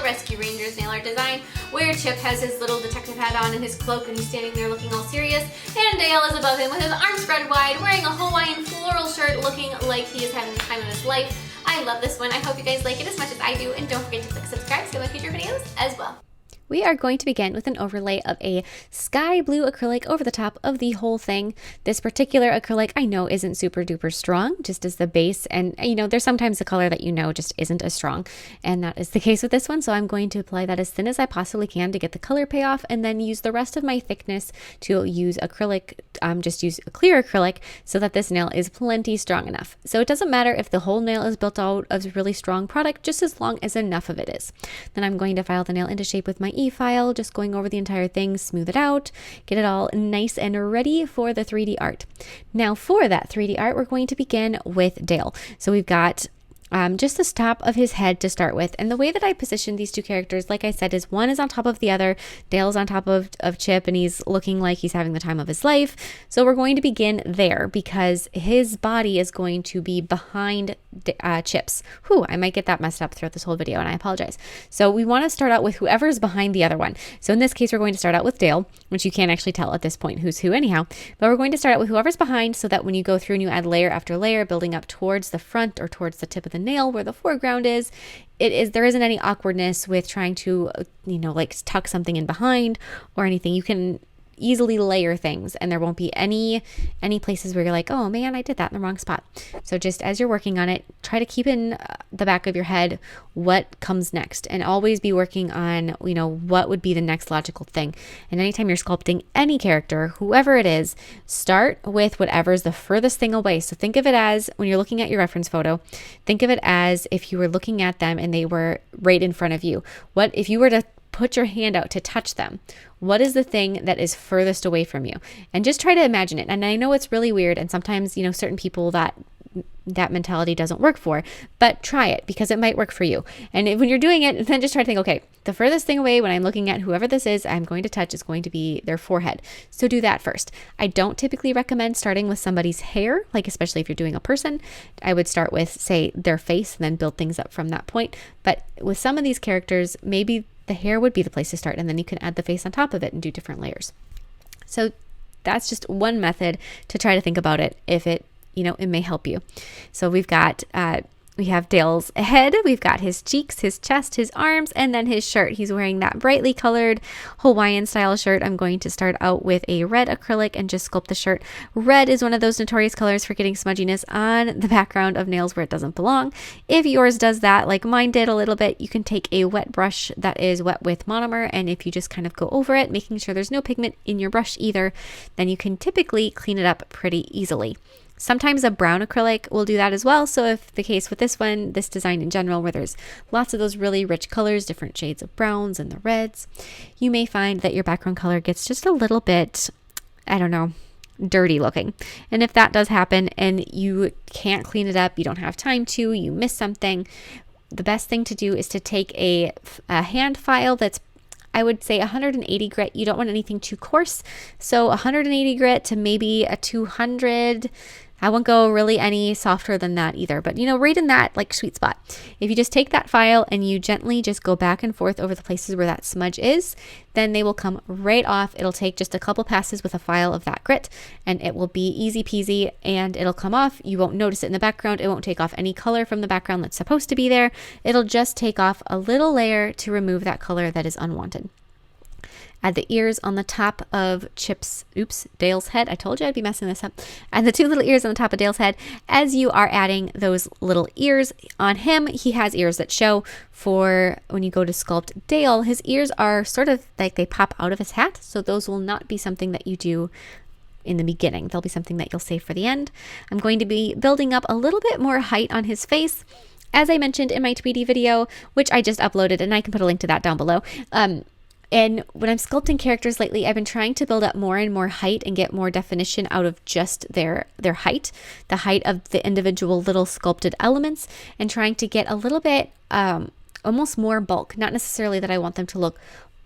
Rescue Rangers nail art design, where Chip has his little detective hat on and his cloak and he's standing there looking all serious, and Dale is above him with his arms spread wide, wearing a Hawaiian floral shirt, looking like he is having the time of his life. I love this one. I hope you guys like it as much as I do, and don't forget to click subscribe to get my future videos as well. We are going to begin with an overlay of a sky blue acrylic over the top of the whole thing. This particular acrylic I know isn't super duper strong, just as the base, and you know, there's sometimes a color that you know just isn't as strong, and that is the case with this one, so I'm going to apply that as thin as I possibly can to get the color payoff, and then use the rest of my thickness to use acrylic, just use a clear acrylic so that this nail is plenty strong enough. So it doesn't matter if the whole nail is built out of a really strong product, just as long as enough of it is. Then I'm going to file the nail into shape with my E-file, just going over the entire thing, smooth it out, get it all nice and ready for the 3D art. Now for that 3D art, we're going to begin with Dale. So we've got just the top of his head to start with. And the way that I position these two characters, like I said, is one is on top of the other. Dale's on top of Chip, and he's looking like he's having the time of his life. So we're going to begin there because his body is going to be behind Chip's. I might get that messed up throughout this whole video, and I apologize. So we want to start out with whoever's behind the other one. So in this case, we're going to start out with Dale, which you can't actually tell at this point who's who anyhow. But we're going to start out with whoever's behind so that when you go through and you add layer after layer, building up towards the front or towards the tip of the nail where the foreground is, there isn't any awkwardness with trying to, like tuck something in behind or anything. You can easily layer things and there won't be any places where you're like, oh man, I did that in the wrong spot. So just as you're working on it, try to keep in the back of your head what comes next, and always be working on, what would be the next logical thing. And anytime you're sculpting any character, whoever it is, start with whatever's the furthest thing away. So think of it as, when you're looking at your reference photo, think of it as if you were looking at them and they were right in front of you. What if you were to put your hand out to touch them? What is the thing that is furthest away from you? And just try to imagine it. And I know it's really weird, and sometimes, certain people that mentality doesn't work for, but try it because it might work for you. And when you're doing it, then just try to think, okay, the furthest thing away when I'm looking at whoever this is, I'm going to touch is going to be their forehead. So do that first. I don't typically recommend starting with somebody's hair, like especially if you're doing a person. I would start with, say, their face and then build things up from that point. But with some of these characters, maybe the hair would be the place to start, and then you can add the face on top of it and do different layers. So that's just one method to try to think about it if it may help you. So we have Dale's head, we've got his cheeks, his chest, his arms, and then his shirt. He's wearing that brightly colored Hawaiian style shirt. I'm going to start out with a red acrylic and just sculpt the shirt. Red is one of those notorious colors for getting smudginess on the background of nails where it doesn't belong. If yours does that, like mine did a little bit, you can take a wet brush that is wet with monomer, and if you just kind of go over it, making sure there's no pigment in your brush either, then you can typically clean it up pretty easily. Sometimes a brown acrylic will do that as well. So if the case with this one, this design in general, where there's lots of those really rich colors, different shades of browns and the reds, you may find that your background color gets just a little bit, dirty looking. And if that does happen and you can't clean it up, you don't have time to, you miss something, the best thing to do is to take a hand file that's, I would say, 180 grit. You don't want anything too coarse. So 180 grit to maybe a 200. I won't go really any softer than that either, but right in that like sweet spot. If you just take that file and you gently just go back and forth over the places where that smudge is, then they will come right off. It'll take just a couple passes with a file of that grit and it will be easy peasy and it'll come off. You won't notice it in the background. It won't take off any color from the background that's supposed to be there. It'll just take off a little layer to remove that color that is unwanted. Add the ears on the top of Dale's head. I told you I'd be messing this up. And the two little ears on the top of Dale's head. As you are adding those little ears on him, he has ears that show. For when you go to sculpt Dale, his ears are sort of like they pop out of his hat. So those will not be something that you do in the beginning. They'll be something that you'll save for the end. I'm going to be building up a little bit more height on his face. As I mentioned in my 3D video, which I just uploaded, and I can put a link to that down below. And when I'm sculpting characters lately, I've been trying to build up more and more height and get more definition out of just their height, the height of the individual little sculpted elements, and trying to get a little bit almost more bulk. Not necessarily that I want them to look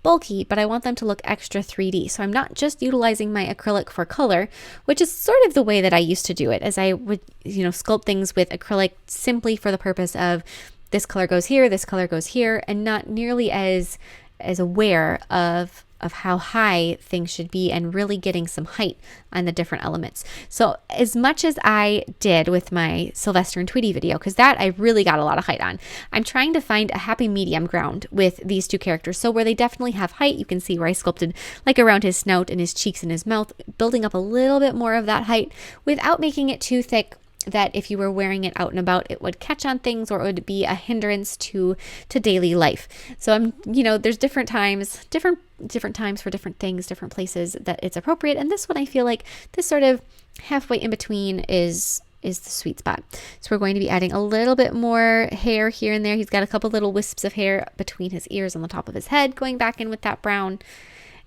bulky, but I want them to look extra 3D. So I'm not just utilizing my acrylic for color, which is sort of the way that I used to do it, as I would, sculpt things with acrylic simply for the purpose of this color goes here, this color goes here, and not nearly as aware of how high things should be and really getting some height on the different elements. So as much as I did with my Sylvester and Tweety video, because that I really got a lot of height on, I'm trying to find a happy medium ground with these two characters. So where they definitely have height, you can see where I sculpted like around his snout and his cheeks and his mouth, building up a little bit more of that height without making it too thick that if you were wearing it out and about, it would catch on things or it would be a hindrance to daily life. So I'm, there's different times for different things, different places that it's appropriate. And this one, I feel like this sort of halfway in between is the sweet spot. So we're going to be adding a little bit more hair here and there. He's got a couple little wisps of hair between his ears on the top of his head, going back in with that brown.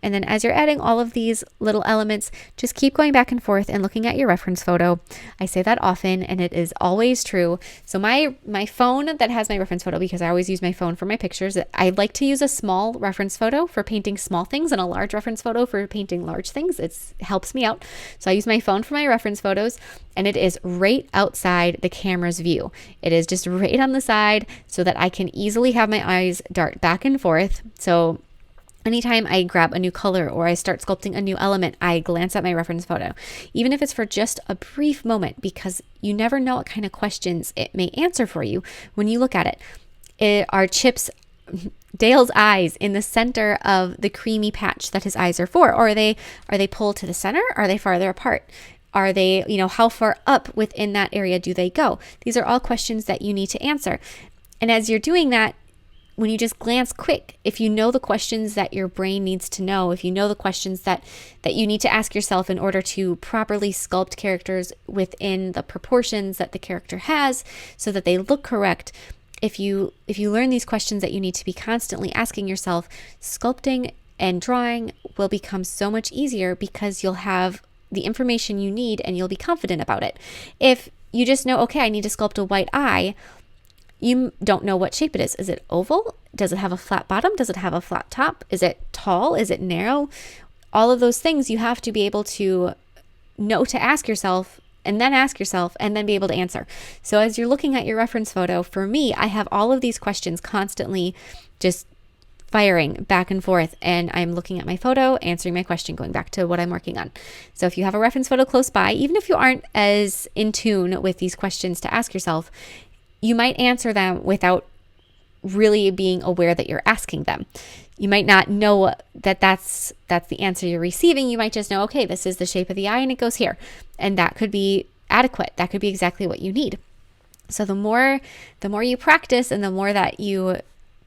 And then as you're adding all of these little elements, just keep going back and forth and looking at your reference photo. I say that often, and it is always true. So my phone that has my reference photo, because I always use my phone for my pictures, I like to use a small reference photo for painting small things and a large reference photo for painting large things. It helps me out. So I use my phone for my reference photos, and it is right outside the camera's view. It is just right on the side so that I can easily have my eyes dart back and forth. So anytime I grab a new color or I start sculpting a new element, I glance at my reference photo, even if it's for just a brief moment, because you never know what kind of questions it may answer for you when you look at it. Are Dale's eyes in the center of the creamy patch that his eyes are for? Or are they pulled to the center? Are they farther apart? Are they, how far up within that area do they go? These are all questions that you need to answer. And as you're doing that, when you just glance quick, if you know the questions that your brain needs to know, if you know the questions that you need to ask yourself in order to properly sculpt characters within the proportions that the character has so that they look correct, if you learn these questions that you need to be constantly asking yourself, sculpting and drawing will become so much easier because you'll have the information you need and you'll be confident about it. If you just know, okay, I need to sculpt a white eye, you don't know what shape it is. Is it oval? Does it have a flat bottom? Does it have a flat top? Is it tall? Is it narrow? All of those things you have to be able to know to ask yourself and then be able to answer. So as you're looking at your reference photo, for me, I have all of these questions constantly just firing back and forth, and I'm looking at my photo, answering my question, going back to what I'm working on. So if you have a reference photo close by, even if you aren't as in tune with these questions to ask yourself, you might answer them without really being aware that you're asking them. You might not know that that's the answer you're receiving. You might just know, okay, this is the shape of the eye and it goes here. And that could be adequate. That could be exactly what you need. So the more you practice and the more that you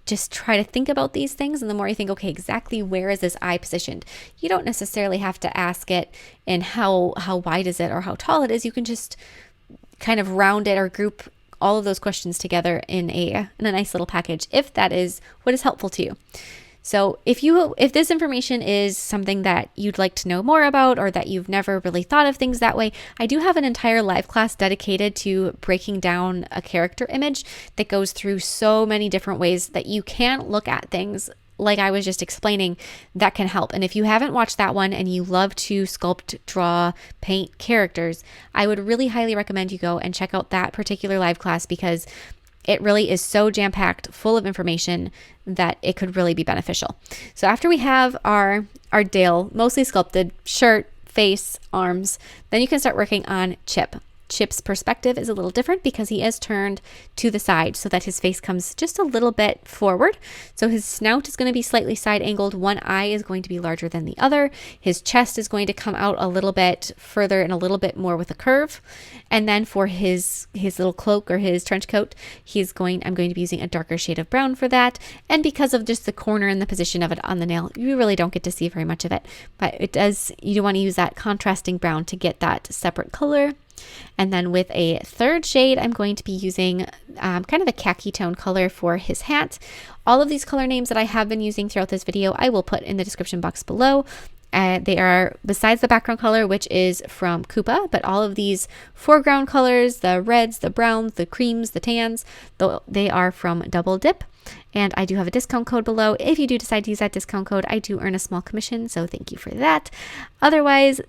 just try to think about these things, and the more you think, okay, exactly where is this eye positioned? You don't necessarily have to ask it in how wide is it or how tall it is. You can just kind of round it or group all of those questions together in a nice little package, if that is what is helpful to you. So if this information is something that you'd like to know more about, or that you've never really thought of things that way, I do have an entire live class dedicated to breaking down a character image that goes through so many different ways that you can look at things like I was just explaining, that can help. And if you haven't watched that one and you love to sculpt, draw, paint characters, I would really highly recommend you go and check out that particular live class, because it really is so jam-packed full of information that it could really be beneficial. So after we have our Dale mostly sculpted, shirt, face, arms, then you can start working on Chip. Chip's perspective is a little different because he is turned to the side so that his face comes just a little bit forward. So his snout is going to be slightly side angled. One eye is going to be larger than the other. His chest is going to come out a little bit further and a little bit more with a curve. And then for his little cloak or his trench coat, I'm going to be using a darker shade of brown for that. And because of just the corner and the position of it on the nail, you really don't get to see very much of it. But you do want to use that contrasting brown to get that separate color. And then with a third shade, I'm going to be using kind of a khaki tone color for his hat. All of these color names that I have been using throughout this video, I will put in the description box below. They are, besides the background color, which is from Coupa, but all of these foreground colors, the reds, the browns, the creams, the tans, they are from Double Dip. And I do have a discount code below. If you do decide to use that discount code, I do earn a small commission, so thank you for that. Otherwise,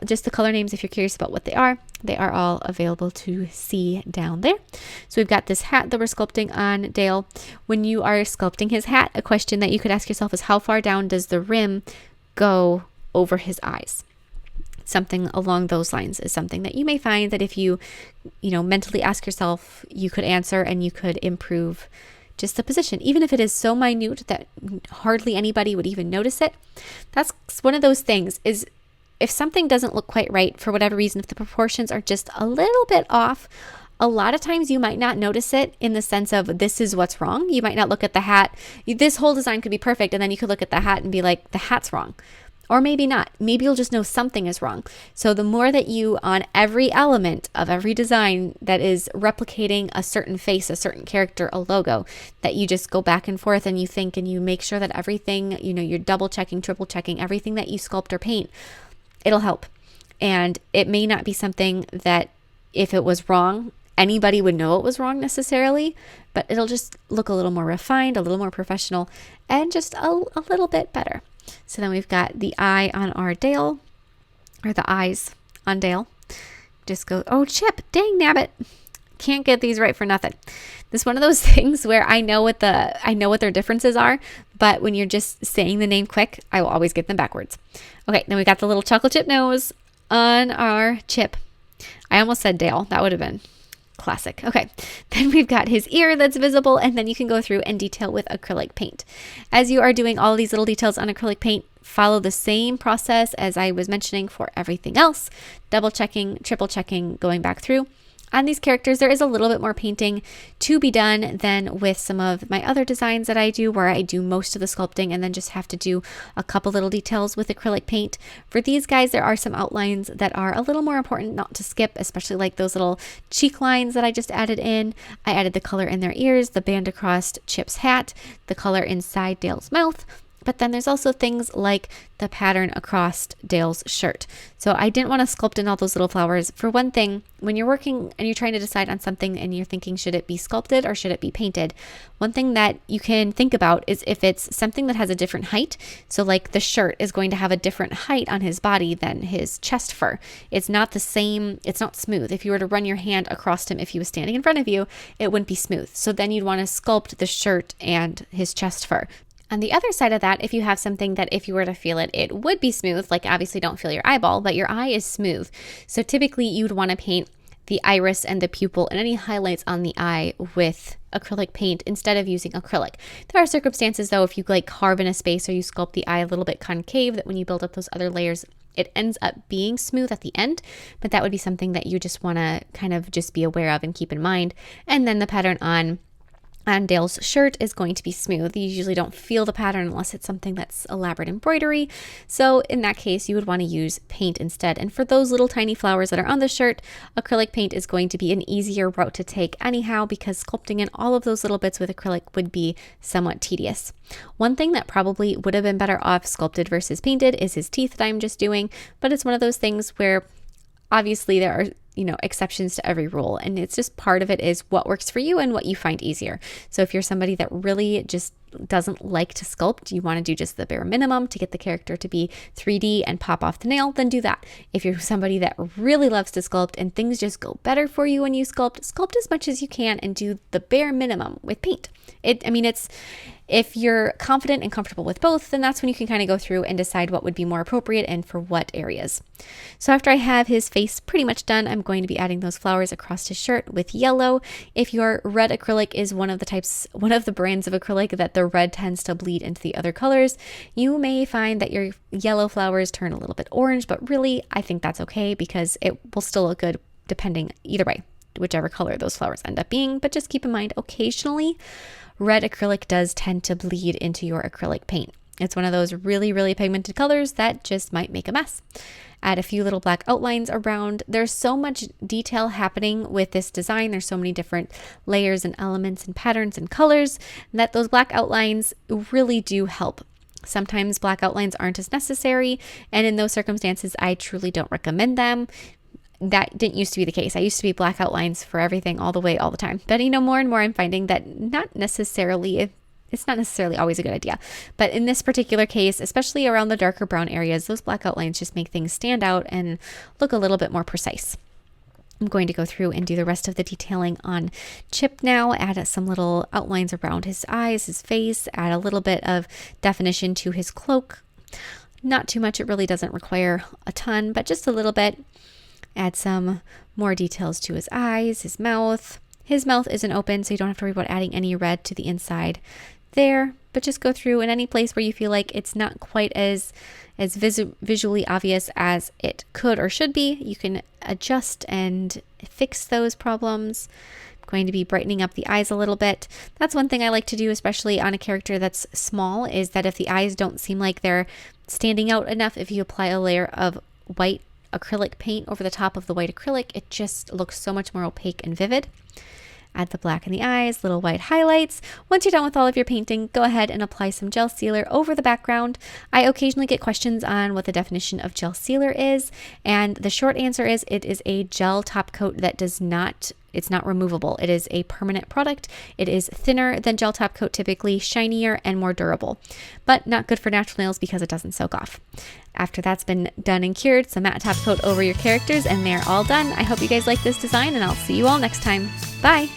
just the color names, if you're curious about what they are all available to see down there. So we've got this hat that we're sculpting on Dale. When you are sculpting his hat, a question that you could ask yourself is, how far down does the rim go over his eyes? Something along those lines is something that you may find that if you mentally ask yourself, you could answer and you could improve just the position, even if it is so minute that hardly anybody would even notice it. That's one of those things, is if something doesn't look quite right for whatever reason, if the proportions are just a little bit off, a lot of times you might not notice it in the sense of this is what's wrong. You might not look at the hat. This whole design could be perfect, and then you could look at the hat and be like, the hat's wrong. Or maybe not. Maybe you'll just know something is wrong. So the more that you, on every element of every design that is replicating a certain face, a certain character, a logo, that you just go back and forth and you think and you make sure that everything, you're double checking, triple checking, everything that you sculpt or paint, it'll help. And it may not be something that if it was wrong, anybody would know it was wrong necessarily, but it'll just look a little more refined, a little more professional, and just a little bit better. So then we've got the eye on our Dale, or the eyes on Dale. Just go, oh, Chip, dang nabbit. Can't get these right for nothing. This is one of those things where I know what their differences are, but when you're just saying the name quick, I will always get them backwards. Okay, then we got the little chocolate chip nose on our Chip. I almost said Dale. That would have been classic. Okay, then we've got his ear that's visible, and then you can go through and detail with acrylic paint. As you are doing all of these little details on acrylic paint, follow the same process as I was mentioning for everything else. Double checking, triple checking, going back through. On these characters, there is a little bit more painting to be done than with some of my other designs that I do, where I do most of the sculpting and then just have to do a couple little details with acrylic paint. For these guys, there are some outlines that are a little more important not to skip, especially like those little cheek lines that I just added in. I added the color in their ears, the band across Chip's hat, the color inside Dale's mouth. But then there's also things like the pattern across Dale's shirt. So I didn't want to sculpt in all those little flowers. For one thing, when you're working and you're trying to decide on something and you're thinking, should it be sculpted or should it be painted? One thing that you can think about is if it's something that has a different height. So like the shirt is going to have a different height on his body than his chest fur. It's not the same, it's not smooth. If you were to run your hand across him, if he was standing in front of you, it wouldn't be smooth. So then you'd want to sculpt the shirt and his chest fur. On the other side of that, if you have something that if you were to feel it, it would be smooth, like obviously don't feel your eyeball, but your eye is smooth. So typically you'd want to paint the iris and the pupil and any highlights on the eye with acrylic paint instead of using acrylic. There are circumstances though, if you like carve in a space or you sculpt the eye a little bit concave, that when you build up those other layers, it ends up being smooth at the end, but that would be something that you just want to kind of just be aware of and keep in mind. And then the pattern on Dale's shirt is going to be smooth. You usually don't feel the pattern unless it's something that's elaborate embroidery. So in that case, you would want to use paint instead. And for those little tiny flowers that are on the shirt, acrylic paint is going to be an easier route to take anyhow, because sculpting in all of those little bits with acrylic would be somewhat tedious. One thing that probably would have been better off sculpted versus painted is his teeth that I'm just doing, but it's one of those things where obviously there are exceptions to every rule. And it's just part of it is what works for you and what you find easier. So if you're somebody that really just doesn't like to sculpt, you want to do just the bare minimum to get the character to be 3D and pop off the nail, then do that. If you're somebody that really loves to sculpt and things just go better for you when you sculpt as much as you can and do the bare minimum with paint. If you're confident and comfortable with both, then that's when you can kind of go through and decide what would be more appropriate and for what areas. So after I have his face pretty much done, I'm going to be adding those flowers across his shirt with yellow. If your red acrylic is one of the brands of acrylic that the red tends to bleed into the other colors, you may find that your yellow flowers turn a little bit orange, but really I think that's okay because it will still look good depending either way, whichever color those flowers end up being. But just keep in mind, occasionally red acrylic does tend to bleed into your acrylic paint. It's one of those really, really pigmented colors that just might make a mess. Add a few little black outlines around. There's so much detail happening with this design. There's so many different layers and elements and patterns and colors that those black outlines really do help. Sometimes black outlines aren't as necessary, and in those circumstances, I truly don't recommend them. That didn't used to be the case. I used to be black outlines for everything all the way, all the time. But more and more I'm finding that it's not necessarily always a good idea. But in this particular case, especially around the darker brown areas, those black outlines just make things stand out and look a little bit more precise. I'm going to go through and do the rest of the detailing on Chip now, add some little outlines around his eyes, his face, add a little bit of definition to his cloak. Not too much, it really doesn't require a ton, but just a little bit. Add some more details to his eyes, his mouth. His mouth isn't open, so you don't have to worry about adding any red to the inside there, but just go through in any place where you feel like it's not quite as visually obvious as it could or should be. You can adjust and fix those problems. I'm going to be brightening up the eyes a little bit. That's one thing I like to do, especially on a character that's small, is that if the eyes don't seem like they're standing out enough, if you apply a layer of white acrylic paint over the top of the white acrylic, it just looks so much more opaque and vivid. Add the black in the eyes, little white highlights. Once you're done with all of your painting, go ahead and apply some gel sealer over the background. I occasionally get questions on what the definition of gel sealer is, and the short answer is it is a gel top coat that it's not removable. It is a permanent product. It is thinner than gel top coat typically, shinier and more durable, but not good for natural nails because it doesn't soak off. After that's been done and cured, some matte top coat over your characters and they're all done. I hope you guys like this design and I'll see you all next time. Bye!